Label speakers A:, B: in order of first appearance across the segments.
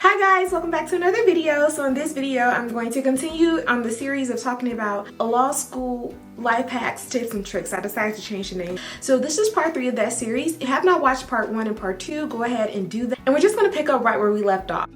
A: Hi guys, welcome back to another video. So in this video, I'm going to continue on the series of talking about a law school life hacks, tips, and tricks. I decided to change the name. So this is part 3 of that series. If you have not watched part 1 and part 2, go ahead and do that. And we're just gonna pick up right where we left off.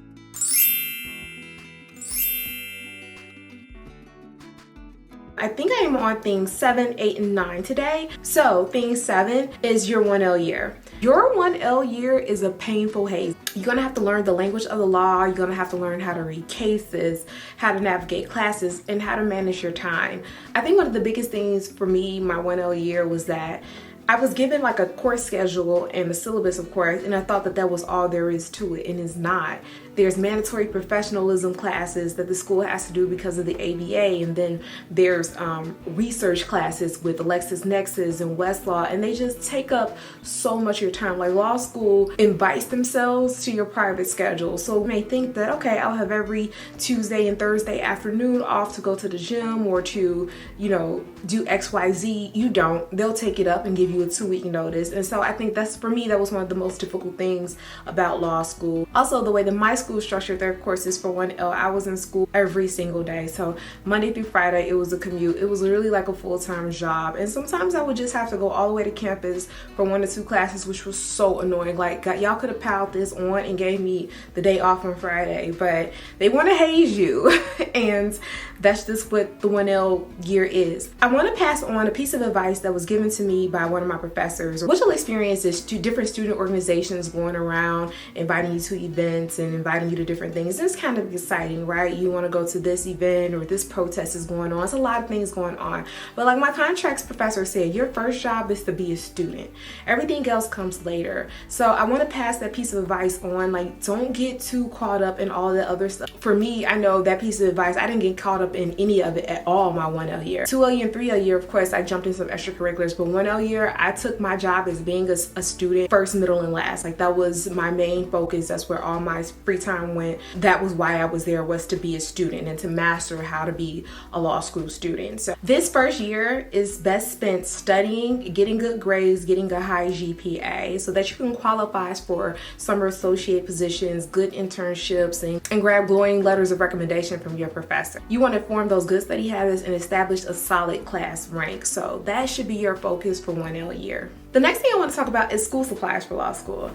A: I think I am on things 7, 8, and 9 today. So thing 7 is your 1L year. Your 1L year is a painful haze. You're gonna have to learn the language of the law. You're gonna have to learn how to read cases, how to navigate classes, and how to manage your time. I think one of the biggest things for me, my 1L year, was that I was given like a course schedule and a syllabus, of course, and I thought that that was all there is to it, and it's not. There's mandatory professionalism classes that the school has to do because of the ABA, and then there's research classes with LexisNexis and Westlaw, and they just take up so much of your time. Like, law school invites themselves to your private schedule. So you may think that, okay, I'll have every Tuesday and Thursday afternoon off to go to the gym or to, you know, do XYZ. You don't. They'll take it up and give you a 2-week notice. And so I think that's, for me, that was one of the most difficult things about law school. Also, the way that my school structured their courses for 1L, I was in school every single day. So Monday through Friday, it was a commute. It was really like a full-time job. And sometimes I would just have to go all the way to campus for 1 or 2 classes, which was so annoying. Like, y'all could have piled this on and gave me the day off on Friday, but they want to haze you. And that's just what the 1L year is. I want to pass on a piece of advice that was given to me by one of my professors. What you'll experience is different student organizations going around, inviting you to events and inviting you to different things. It's kind of exciting, right? You want to go to this event, or this protest is going on. It's a lot of things going on. But like my contracts professor said, your first job is to be a student. Everything else comes later. So I want to pass that piece of advice on. Like, don't get too caught up in all the other stuff. For me, I know that piece of advice, I didn't get caught up in any of it at all my 1L year. 2L year and 3L year, of course, I jumped in some extracurriculars, but 1L year, I took my job as being a student first, middle, and last. Like, that was my main focus. That's where all my free time went. That was why I was there, was to be a student and to master how to be a law school student. So this first year is best spent studying, getting good grades, getting a high GPA so that you can qualify for summer associate positions, good internships, and grab glowing letters of recommendation from your professor. You want to form those good study habits and establish a solid class rank. So that should be your focus for 1L year. The next thing I want to talk about is school supplies for law school.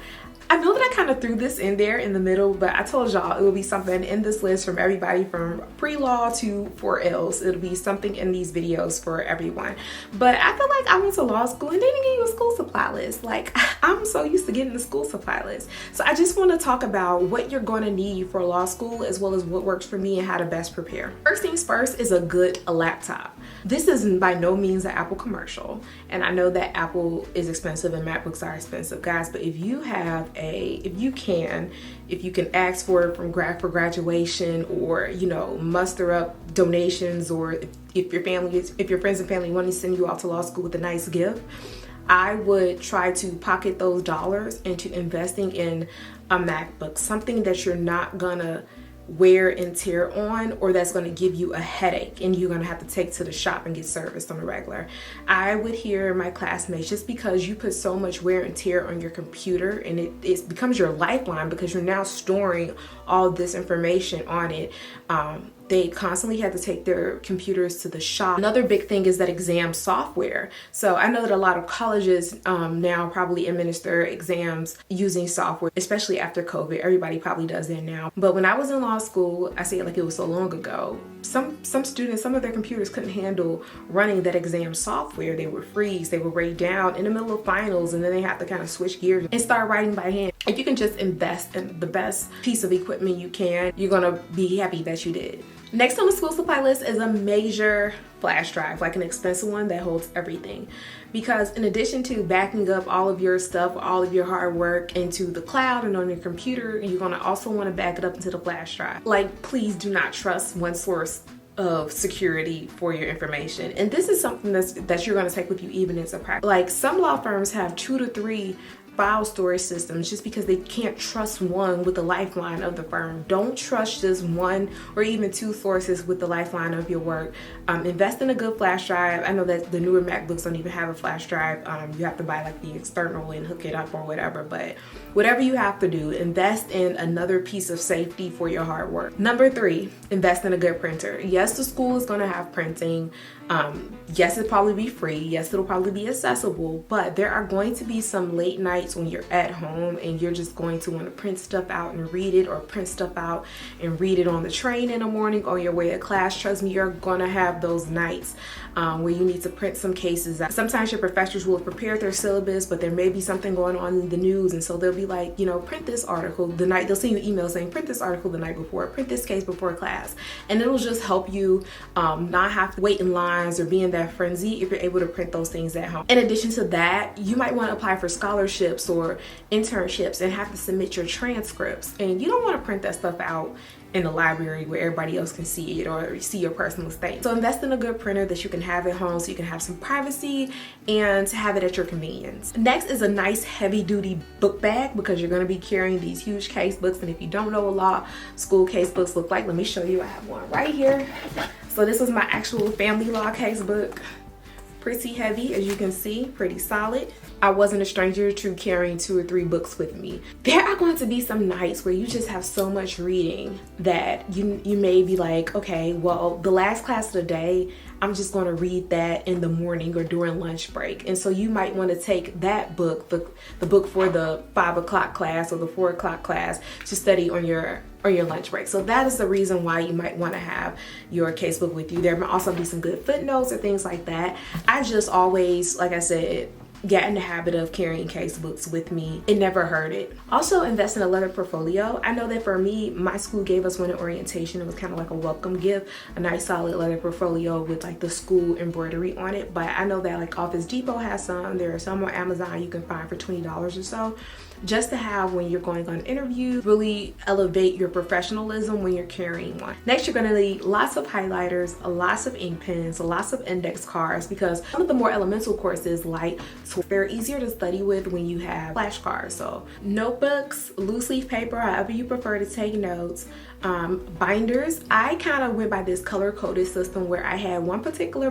A: I know that I kind of threw this in there in the middle, but I told y'all it will be something in this list from everybody from pre-law to 4Ls. It'll be something in these videos for everyone. But I feel like I went to law school and they didn't give you a school supply list. Like, I'm so used to getting the school supply list. So I just want to talk about what you're going to need for law school, as well as what works for me and how to best prepare. First things first is a laptop. This is by no means an Apple commercial. And I know that Apple is expensive and MacBooks are expensive, guys, but if you have if you can ask for it for graduation, or, you know, muster up donations, or if your friends and family want to send you off to law school with a nice gift, I would try to pocket those dollars into investing in a MacBook, something that you're not gonna wear and tear on, or that's going to give you a headache and you're going to have to take to the shop and get serviced on a regular. I would hear my classmates, just because you put so much wear and tear on your computer and it becomes your lifeline because you're now storing all this information on it, they constantly had to take their computers to the shop. Another big thing is that exam software. So I know that a lot of colleges now probably administer exams using software, especially after COVID. Everybody probably does that now. But when I was in law school, I say it like it was so long ago, some students, some of their computers couldn't handle running that exam software. They would freeze, they would break down in the middle of finals, and then they have to kind of switch gears and start writing by hand. If you can just invest in the best piece of equipment you can, you're gonna be happy that you did. Next on the school supply list is a major flash drive, like an expensive one that holds everything. Because in addition to backing up all of your stuff, all of your hard work into the cloud and on your computer, you're gonna also wanna back it up into the flash drive. Like, please do not trust one source of security for your information. And this is something that you're gonna take with you even into practice. Like, some law firms have 2 to 3 file storage systems just because they can't trust one with the lifeline of the firm. Don't trust just one or even two sources with the lifeline of your work. Invest in a good flash drive. I know that the newer MacBooks don't even have a flash drive. You have to buy like the external and hook it up or whatever, but whatever you have to do, invest in another piece of safety for your hard work. Number 3, invest in a good printer. Yes, the school is going to have printing. Yes, it'll probably be free. Yes, it'll probably be accessible, but there are going to be some late nights when you're at home and you're just going to want to print stuff out and read it, or print stuff out and read it on the train in the morning on your way to class. Trust me, you're going to have those nights where you need to print some cases out. Sometimes your professors will have prepared their syllabus, but there may be something going on in the news, and so they'll be like, print this article the night. They'll send you an email saying, print this article the night before, print this case before class, and it'll just help you not have to wait in lines or be in that frenzy if you're able to print those things at home. In addition to that, you might want to apply for scholarships or internships and have to submit your transcripts, and you don't want to print that stuff out in the library where everybody else can see it or see your personal thing. So invest in a good printer that you can have at home so you can have some privacy and have it at your convenience. Next is a nice heavy duty book bag, because you're going to be carrying these huge case books, and if you don't know what law school case books look like, let me show you. I have one right here. So this is my actual family law case book. Pretty heavy, as you can see, pretty solid. I wasn't a stranger to carrying 2 or 3 books with me. There are going to be some nights where you just have so much reading that you may be like, okay, well, the last class of the day, I'm just going to read that in the morning or during lunch break. And so you might want to take that book, the book for the 5 o'clock class or the 4 o'clock class, to study on your lunch break. So that is the reason why you might want to have your casebook with you. There might also be some good footnotes or things like that. I just always, like I said, get in the habit of carrying case books with me. It never hurt it. Also, invest in a leather portfolio. I know that for me, my school gave us one at orientation. It was kind of like a welcome gift, a nice solid leather portfolio with like the school embroidery on it. But I know that like Office Depot has some. There are some on Amazon you can find for $20 or so, just to have when you're going on interviews. Really elevate your professionalism when you're carrying one. Next, you're going to need lots of highlighters, lots of ink pens, lots of index cards, because some of the more elemental courses, like, so they're easier to study with when you have flashcards. So notebooks, loose leaf paper, however you prefer to take notes, binders. I kind of went by this color-coded system where I had one particular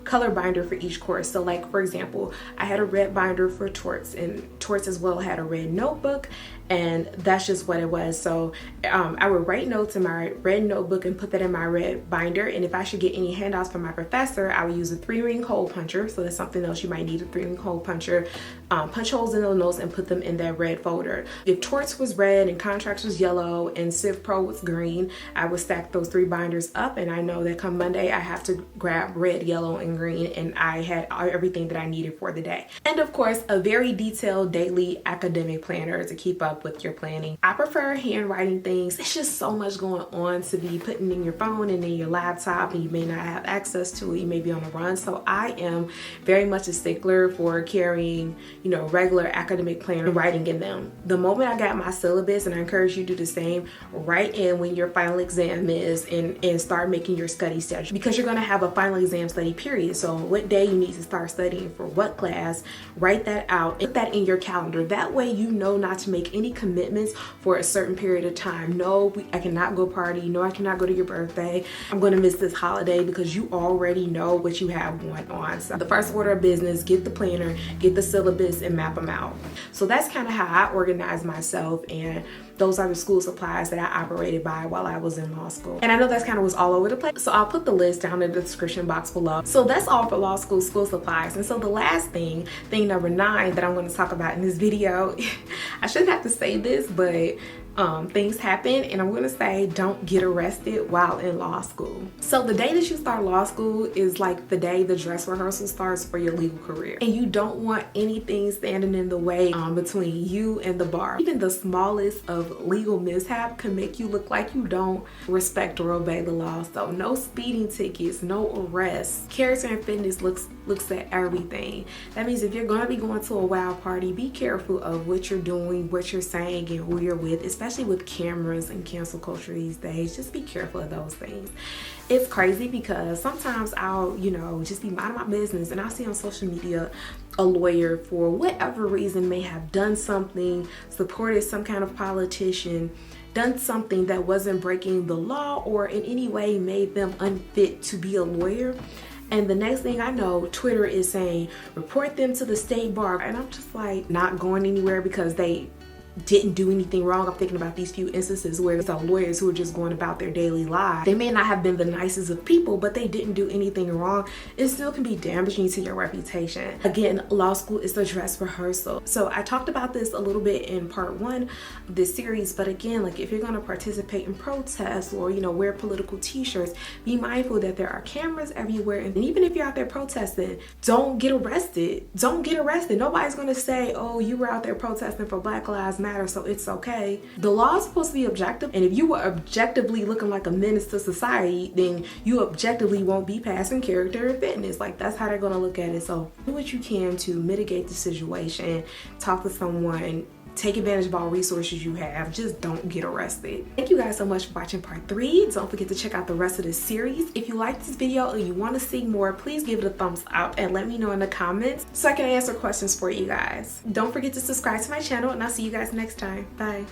A: color binder for each course. So like, for example, I had a red binder for torts, and torts as well had a red notebook, and that's just what it was. So I would write notes in my red notebook and put that in my red binder, and if I should get any handouts from my professor, I would use a 3-ring hole puncher. So that's something else you might need, a 3-ring hole puncher. Punch holes in those notes and put them in that red folder. If torts was red and contracts was yellow and Civ Pro was green, I would stack those 3 binders up, and I know that come Monday I have to grab red, yellow, and green, and I had everything that I needed for the day. And of course, a very detailed daily academic planner to keep up with your planning. I prefer handwriting things. It's just so much going on to be putting in your phone and in your laptop, and you may not have access to it. You may be on a run. So I am very much a stickler for carrying, regular academic planner and writing in them. The moment I got my syllabus, and I encourage you to do the same, write in when your final exam is, and start making your study schedule, because you're going to have a final exam study period. So what day you need to start studying for what class, write that out, put that in your calendar. That way you know not to make any commitments for a certain period of time. No, I cannot go party. No, I cannot go to your birthday. I'm going to miss this holiday, because you already know what you have going on. So the first order of business, get the planner, get the syllabus, and map them out. So that's kind of how I organize myself, and those are the school supplies that I operated by while I was in law school. And I know that's kind of was all over the place, so I'll put the list down in the description box below. So that's all for law school supplies. And so the last thing number 9 that I'm going to talk about in this video, I shouldn't have to say this, but things happen, and I'm going to say don't get arrested while in law school. So the day that you start law school is like the day the dress rehearsal starts for your legal career, and you don't want anything standing in the way between you and the bar. Even the smallest of legal mishap can make you look like you don't respect or obey the law. So no speeding tickets, no arrests. Character and fitness looks at everything. That means if you're going to be going to a wild party, be careful of what you're doing, what you're saying, and who you're with, especially especially with cameras and cancel culture these days. Just be careful of those things. It's crazy because sometimes I'll, just be minding my business and I'll see on social media a lawyer, for whatever reason, may have done something, supported some kind of politician, done something that wasn't breaking the law or in any way made them unfit to be a lawyer. And the next thing I know, Twitter is saying, report them to the state bar. And I'm just like, not going anywhere because they didn't do anything wrong. I'm thinking about these few instances where it's lawyers who are just going about their daily lives. They may not have been the nicest of people, but they didn't do anything wrong. It still can be damaging to your reputation. Again, law school is a dress rehearsal. So I talked about this a little bit in part 1 of this series, but again, like if you're going to participate in protests or, wear political t-shirts, be mindful that there are cameras everywhere. And even if you're out there protesting, don't get arrested. Don't get arrested. Nobody's going to say, oh, you were out there protesting for Black Lives Matter, so it's okay. The law is supposed to be objective, and if you were objectively looking like a menace to society, then you objectively won't be passing character and fitness. Like, that's how they're going to look at it. So do what you can to mitigate the situation, talk to someone, take advantage of all resources you have. Just don't get arrested. Thank you guys so much for watching part 3. Don't forget to check out the rest of this series. If you like this video or you want to see more, please give it a thumbs up and let me know in the comments so I can answer questions for you guys. Don't forget to subscribe to my channel, and I'll see you guys next time. Bye.